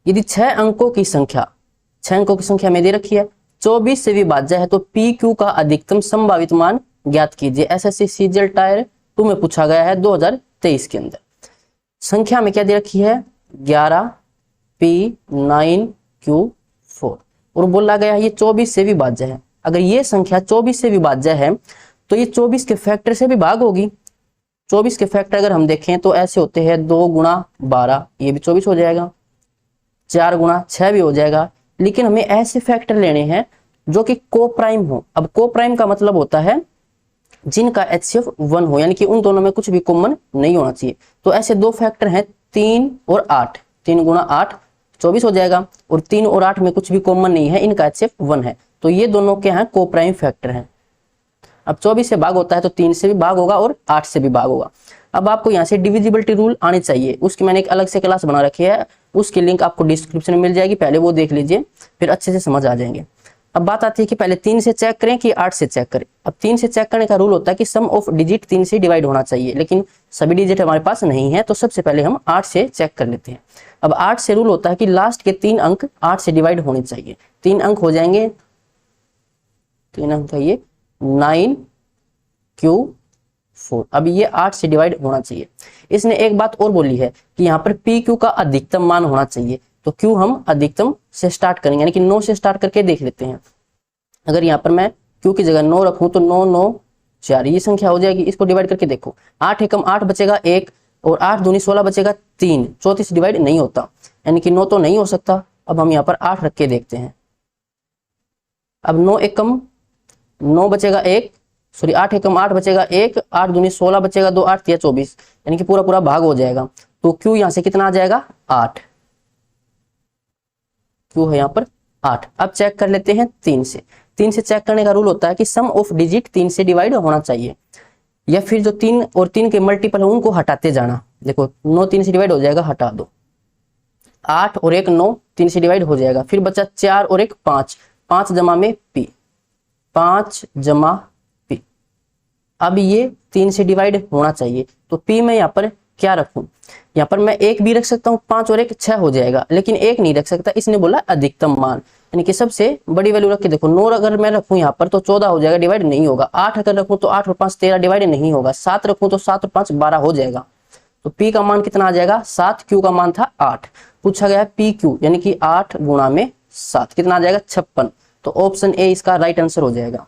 यदि 6 अंकों की संख्या में दे रखी है, 24 से विभाज्य है, तो पी क्यू का अधिकतम संभावित मान ज्ञात कीजिए। एसएससी सीजीएल टायर 2 में पूछा गया है 2023 के अंदर। संख्या में क्या दे रखी है 11 पी 9 क्यू 4 और बोला गया है ये 24 से विभाज्य है। अगर ये संख्या 24 से विभाज्य है तो ये 24 के फैक्टर से भी भाग होगी। 24 के फैक्टर अगर हम देखें तो ऐसे होते हैं 2 गुणा 12, ये भी 24 हो जाएगा, 4 गुणा 6 भी हो जाएगा। लेकिन हमें ऐसे फैक्टर लेने हैं जो कि को प्राइम हो। अब को प्राइम का मतलब होता है जिनका HCF 1 हो, यानी कि उन दोनों में कुछ भी कॉमन नहीं होना चाहिए। तो ऐसे दो फैक्टर हैं 3 और 8, 3 गुणा 8 24 हो जाएगा, और 3 और 8 में कुछ भी कॉमन नहीं है, इनका HCF 1 है। तो ये दोनों क्या है को प्राइम फैक्टर हैं। अब 24 से भाग होता है तो 3 से भी भाग होगा और 8 से भी भाग होगा। अब आपको यहाँ से डिविजिबिलिटी रूल आने चाहिए, उसकी मैंने एक अलग से क्लास बना रखी है, उसकी लिंक आपको डिस्क्रिप्शन में मिल जाएगी, पहले वो देख लीजिए, फिर अच्छे से समझ आ जाएंगे। अब बात आती है कि पहले 3 से चेक करें कि 8 से चेक करें। अब 3 से चेक करने का रूल होता है कि सम ऑफ डिजिट 3 से डिवाइड होना चाहिए, लेकिन सभी डिजिट हमारे पास नहीं है, तो सबसे पहले हम 8 से चेक कर लेते हैं। अब 8 से रूल होता है कि लास्ट के 3 अंक 8 से डिवाइड होने चाहिए। 3 अंक हो जाएंगे, 3 अंक का ये 9 क्यू 4। अब ये 8 से डिवाइड होना चाहिए। इसने एक बात और बोली है कि यहाँ पर पी क्यू का अधिकतम मान होना चाहिए, तो क्यू हम अधिकतम से स्टार्ट करेंगे, यानी कि 9 से स्टार्ट करके देख लेते हैं। अगर यहाँ पर मैं क्यू की जगह 9 रखूं तो 9 9 4 ये संख्या हो जाएगी। इसको डिवाइड करके देखो, 8 एकम 8 बचेगा 1, और 8 दूनी 16 बचेगा 3, 34 से डिवाइड नहीं होता, यानी कि 9 तो नहीं हो सकता। अब हम यहाँ पर 8 रख के देखते हैं। अब 9 एकम 9 बचेगा 1, सॉरी 8 एकम 8 बचेगा 1, 8 दूनी 16 बचेगा 2, 8 या 24, यानी कि पूरा पूरा भाग हो जाएगा। तो क्यू यहाँ से कितना आ जाएगा 8, क्यू है यहाँ पर 8। अब चेक कर लेते हैं 3 से। 3 से चेक करने का रूल होता है कि सम ऑफ डिजिट 3 से डिवाइड होना चाहिए, या फिर जो 3 और 3 के मल्टीपल है उनको हटाते जाना। देखो 9 3 से डिवाइड हो जाएगा, हटा दो, 8 और 1 9 3 से डिवाइड हो जाएगा, फिर बचा 4 और 1 5, 5 जमा में पी, 5 जमा पी। अब ये 3 से डिवाइड होना चाहिए, तो पी में यहाँ पर क्या रखूं, यहाँ पर मैं 1 भी रख सकता हूँ, 5 और 1 6 हो जाएगा, लेकिन 1 नहीं रख सकता, इसने बोला अधिकतम मान, यानी कि सबसे बड़ी वैल्यू रख के देखो। 9 अगर मैं रखूं यहाँ पर तो 14 हो जाएगा, डिवाइड नहीं होगा। 8 अगर रखूं तो 8 और 5 13 डिवाइड नहीं होगा। 7 रखूं तो 7 और 5 12 हो जाएगा। तो पी का मान कितना आ जाएगा 7, क्यू का मान था 8। पूछा गया पी क्यू, यानी कि 8 गुणा में 7 कितना आ जाएगा 56। तो ऑप्शन ए इसका राइट आंसर हो जाएगा।